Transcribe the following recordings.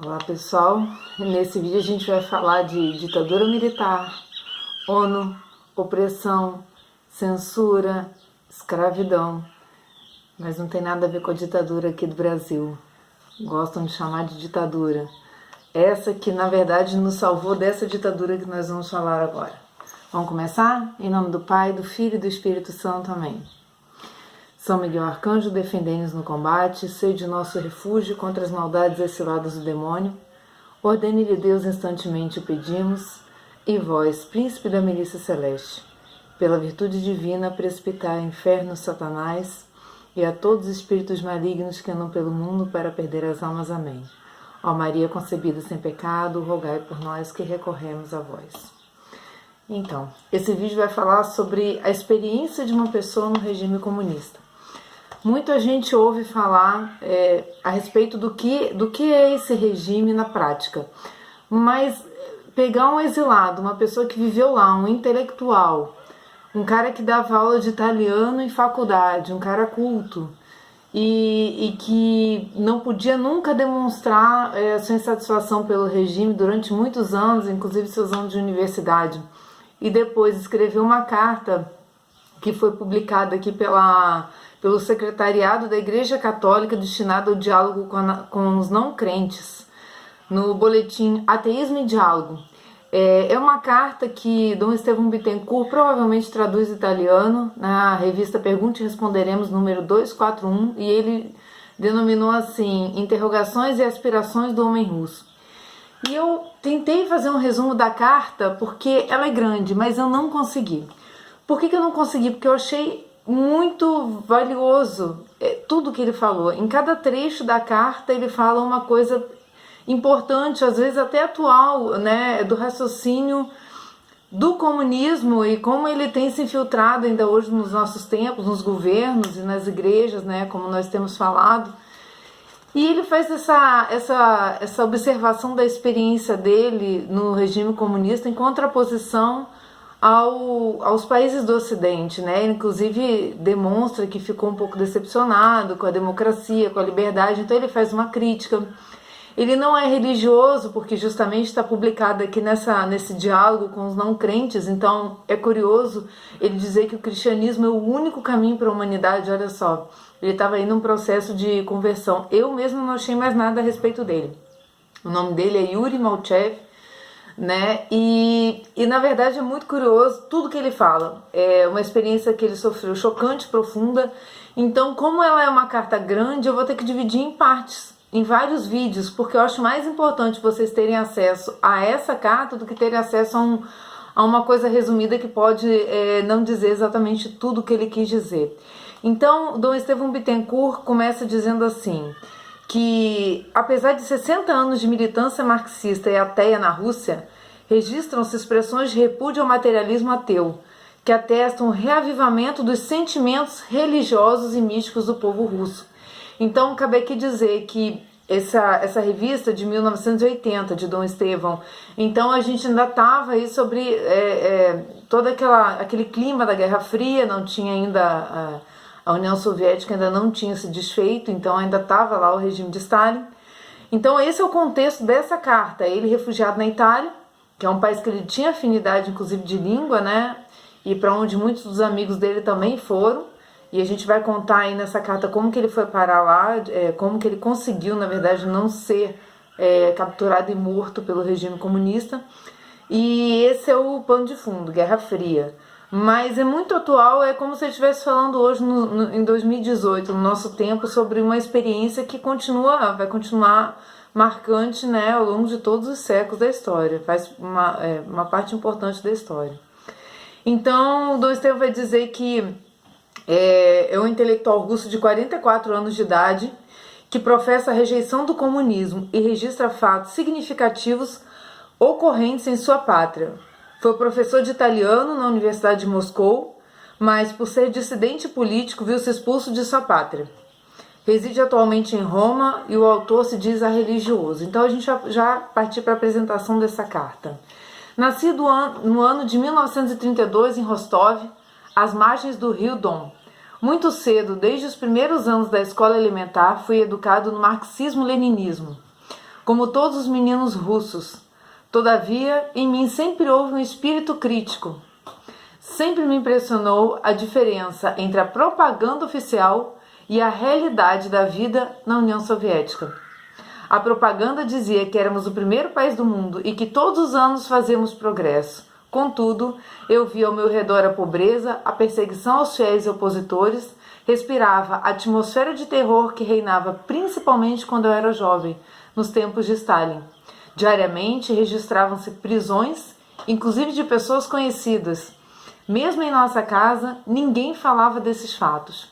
Olá pessoal, nesse vídeo a gente vai falar de ditadura militar, ONU, opressão, censura, escravidão, mas não tem nada a ver com a ditadura aqui do Brasil, gostam de chamar de ditadura, essa que na verdade nos salvou dessa ditadura que nós vamos falar agora. Vamos começar? Em nome do Pai, do Filho e do Espírito Santo, amém. São Miguel Arcanjo, defendei-nos no combate, sede nosso refúgio contra as maldades e ciladas do demônio. Ordene-lhe Deus instantemente o pedimos, e vós, príncipe da milícia celeste, pela virtude divina, precipitai inferno Satanás e a todos os espíritos malignos que andam pelo mundo para perder as almas. Amém. Ó Maria concebida sem pecado, rogai por nós que recorremos a vós. Então, esse vídeo vai falar sobre a experiência de uma pessoa no regime comunista. Muita gente ouve falar a respeito do que é esse regime na prática, mas pegar um exilado, uma pessoa que viveu lá, um intelectual, um cara que dava aula de italiano em faculdade, um cara culto, e que não podia nunca demonstrar sua insatisfação pelo regime durante muitos anos, inclusive seus anos de universidade, e depois escreveu uma carta que foi publicada aqui pelo Secretariado da Igreja Católica destinado ao diálogo com os não crentes, no boletim Ateísmo e Diálogo. É uma carta que Dom Estevão Bittencourt provavelmente traduz italiano, na revista Pergunte e Responderemos, número 241, e ele denominou assim, Interrogações e Aspirações do Homem Russo. E eu tentei fazer um resumo da carta, porque ela é grande, mas eu não consegui. Por que eu não consegui? Porque eu achei muito valioso tudo que ele falou. Em cada trecho da carta ele fala uma coisa importante, às vezes até atual, né, do raciocínio do comunismo e como ele tem se infiltrado ainda hoje nos nossos tempos, nos governos e nas igrejas, né, como nós temos falado. E ele faz essa observação da experiência dele no regime comunista em contraposição aos países do Ocidente, né? Ele, inclusive, demonstra que ficou um pouco decepcionado com a democracia, com a liberdade, então ele faz uma crítica. Ele não é religioso, porque justamente está publicado aqui nesse diálogo com os não crentes, então é curioso ele dizer que o cristianismo é o único caminho para a humanidade. Olha só, ele estava aí num processo de conversão. Eu mesmo não achei mais nada a respeito dele. O nome dele é Yuri Malchev, né? E na verdade é muito curioso tudo que ele fala. É uma experiência que ele sofreu chocante, profunda. Então, como ela é uma carta grande, eu vou ter que dividir em partes, em vários vídeos, porque eu acho mais importante vocês terem acesso a essa carta do que terem acesso a uma coisa resumida que pode não dizer exatamente tudo o que ele quis dizer. Então, Dom Estevão Bittencourt começa dizendo assim, que apesar de 60 anos de militância marxista e ateia na Rússia, registram-se expressões de repúdio ao materialismo ateu, que atestam o reavivamento dos sentimentos religiosos e místicos do povo russo. Então, acabei aqui dizer que essa revista de 1980, de Dom Estevão, então a gente ainda estava aí sobre todo aquele clima da Guerra Fria, não tinha ainda... A União Soviética ainda não tinha se desfeito, então ainda estava lá o regime de Stalin. Então esse é o contexto dessa carta. Ele refugiado na Itália, que é um país que ele tinha afinidade inclusive de língua, né? E para onde muitos dos amigos dele também foram. E a gente vai contar aí nessa carta como que ele foi parar lá, como que ele conseguiu, na verdade, não ser capturado e morto pelo regime comunista. E esse é o pano de fundo, Guerra Fria. Mas é muito atual, é como se eu estivesse falando hoje em 2018, no nosso tempo, sobre uma experiência que vai continuar marcante, né, ao longo de todos os séculos da história, faz uma parte importante da história. Então, o Dom Estevão vai dizer que é um intelectual russo de 44 anos de idade, que professa a rejeição do comunismo e registra fatos significativos ocorrentes em sua pátria. Foi professor de italiano na Universidade de Moscou, mas por ser dissidente político viu-se expulso de sua pátria. Reside atualmente em Roma e o autor se diz religioso. Então a gente já partiu para a apresentação dessa carta. Nascido no ano de 1932 em Rostov, às margens do rio Don. Muito cedo, desde os primeiros anos da escola elementar, fui educado no marxismo-leninismo. como todos os meninos russos. Todavia, em mim sempre houve um espírito crítico. Sempre me impressionou a diferença entre a propaganda oficial e a realidade da vida na União Soviética. A propaganda dizia que éramos o primeiro país do mundo e que todos os anos fazíamos progresso. Contudo, eu via ao meu redor a pobreza, a perseguição aos fiéis e opositores, respirava a atmosfera de terror que reinava principalmente quando eu era jovem, nos tempos de Stalin. Diariamente registravam-se prisões, inclusive de pessoas conhecidas. Mesmo em nossa casa, ninguém falava desses fatos.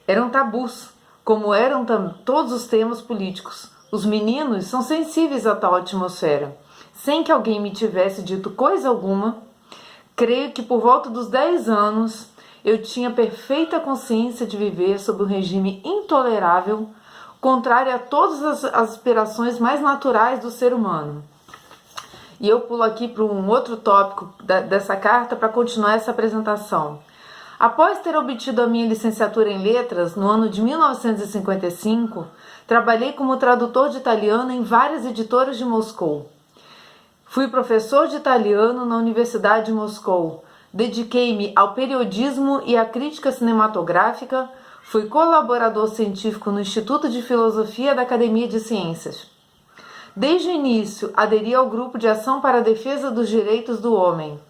Eram tabus, como eram todos os temas políticos. Os meninos são sensíveis a tal atmosfera. Sem que alguém me tivesse dito coisa alguma, creio que por volta dos 10 anos eu tinha perfeita consciência de viver sob um regime intolerável, contrário a todas as aspirações mais naturais do ser humano. E eu pulo aqui para um outro tópico dessa carta para continuar essa apresentação. Após ter obtido a minha licenciatura em letras no ano de 1955, trabalhei como tradutor de italiano em várias editoras de Moscou. Fui professor de italiano na Universidade de Moscou. Dediquei-me ao periodismo e à crítica cinematográfica. Fui colaborador científico no Instituto de Filosofia da Academia de Ciências. Desde o início, aderi ao Grupo de Ação para a Defesa dos Direitos do Homem,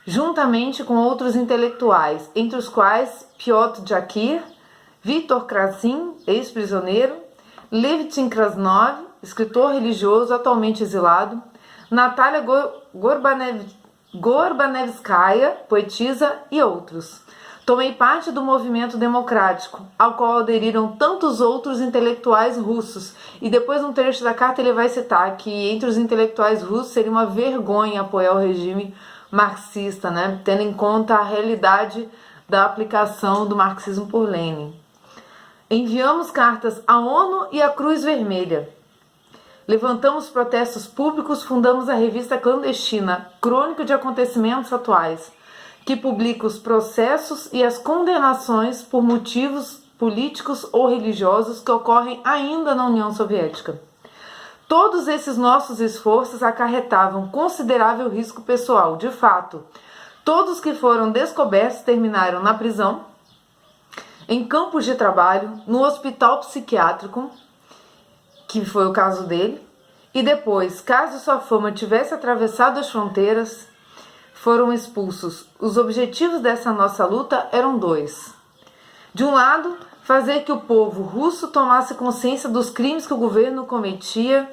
juntamente com outros intelectuais, entre os quais Piotr Jakir, Viktor Krasin, ex-prisioneiro, Levitin Krasnov, escritor religioso atualmente exilado, Natalia Gorbanevskaya, poetisa, e outros. Tomei parte do movimento democrático, ao qual aderiram tantos outros intelectuais russos, e depois num trecho da carta ele vai citar que entre os intelectuais russos seria uma vergonha apoiar o regime marxista, né? Tendo em conta a realidade da aplicação do marxismo por Lenin. Enviamos cartas à ONU e à Cruz Vermelha. Levantamos protestos públicos, fundamos a revista clandestina Crônica de Acontecimentos Atuais, que publica os processos e as condenações por motivos políticos ou religiosos que ocorrem ainda na União Soviética. Todos esses nossos esforços acarretavam considerável risco pessoal. De fato, todos que foram descobertos terminaram na prisão, em campos de trabalho, no hospital psiquiátrico, que foi o caso dele, e depois, caso sua fama tivesse atravessado as fronteiras, foram expulsos. Os objetivos dessa nossa luta eram dois. De um lado, fazer que o povo russo tomasse consciência dos crimes que o governo cometia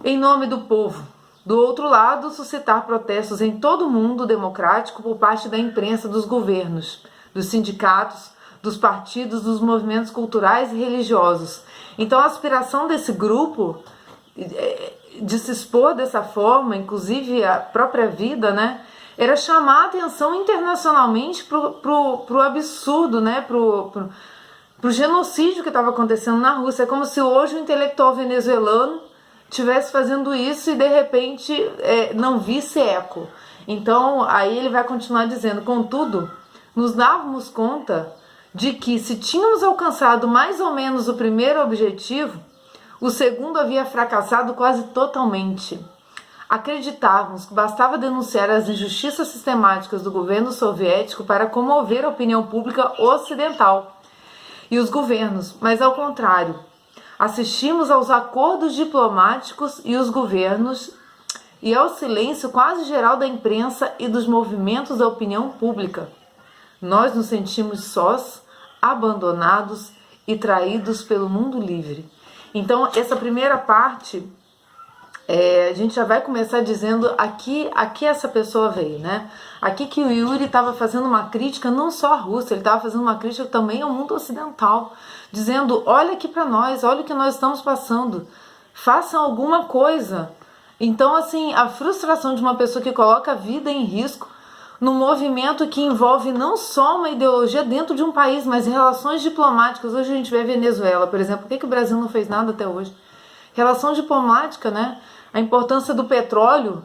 em nome do povo. Do outro lado, suscitar protestos em todo o mundo democrático por parte da imprensa, dos governos, dos sindicatos, dos partidos, dos movimentos culturais e religiosos. Então a aspiração desse grupo de se expor dessa forma, inclusive a própria vida, né, era chamar a atenção internacionalmente pro absurdo, né, pro genocídio que estava acontecendo na Rússia. É como se hoje o intelectual venezuelano estivesse fazendo isso e de repente não visse eco. Então aí ele vai continuar dizendo: contudo, nos dávamos conta de que se tínhamos alcançado mais ou menos o primeiro objetivo, o segundo havia fracassado quase totalmente. Acreditávamos que bastava denunciar as injustiças sistemáticas do governo soviético para comover a opinião pública ocidental e os governos, mas ao contrário, assistimos aos acordos diplomáticos e os governos e ao silêncio quase geral da imprensa e dos movimentos da opinião pública. Nós nos sentimos sós, abandonados e traídos pelo mundo livre. Então, essa primeira parte, a gente já vai começar dizendo aqui essa pessoa veio, né? Aqui que o Yuri estava fazendo uma crítica não só à Rússia, ele estava fazendo uma crítica também ao mundo ocidental, dizendo: olha aqui para nós, olha o que nós estamos passando, façam alguma coisa. Então, assim, a frustração de uma pessoa que coloca a vida em risco num movimento que envolve não só uma ideologia dentro de um país, mas relações diplomáticas. Hoje a gente vê a Venezuela, por exemplo. Por que o Brasil não fez nada até hoje? Relação diplomática, né? A importância do petróleo,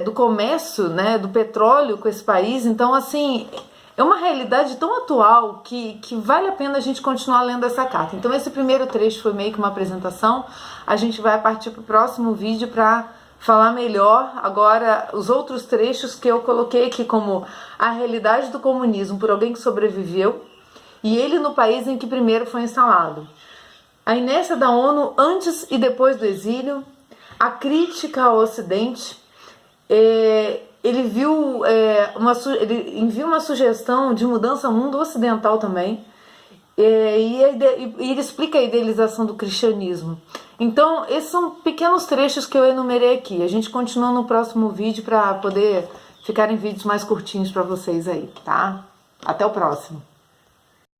do comércio, né? Do petróleo com esse país. Então, assim, é uma realidade tão atual que vale a pena a gente continuar lendo essa carta. Então esse primeiro trecho foi meio que uma apresentação, a gente vai partir para o próximo vídeo para falar melhor agora os outros trechos que eu coloquei aqui como a realidade do comunismo por alguém que sobreviveu e ele no país em que primeiro foi instalado. A inércia da ONU antes e depois do exílio, a crítica ao Ocidente, ele envia uma sugestão de mudança ao mundo ocidental também, e ele explica a idealização do cristianismo. Então, esses são pequenos trechos que eu enumerei aqui. A gente continua no próximo vídeo para poder ficarem vídeos mais curtinhos para vocês aí, tá? Até o próximo.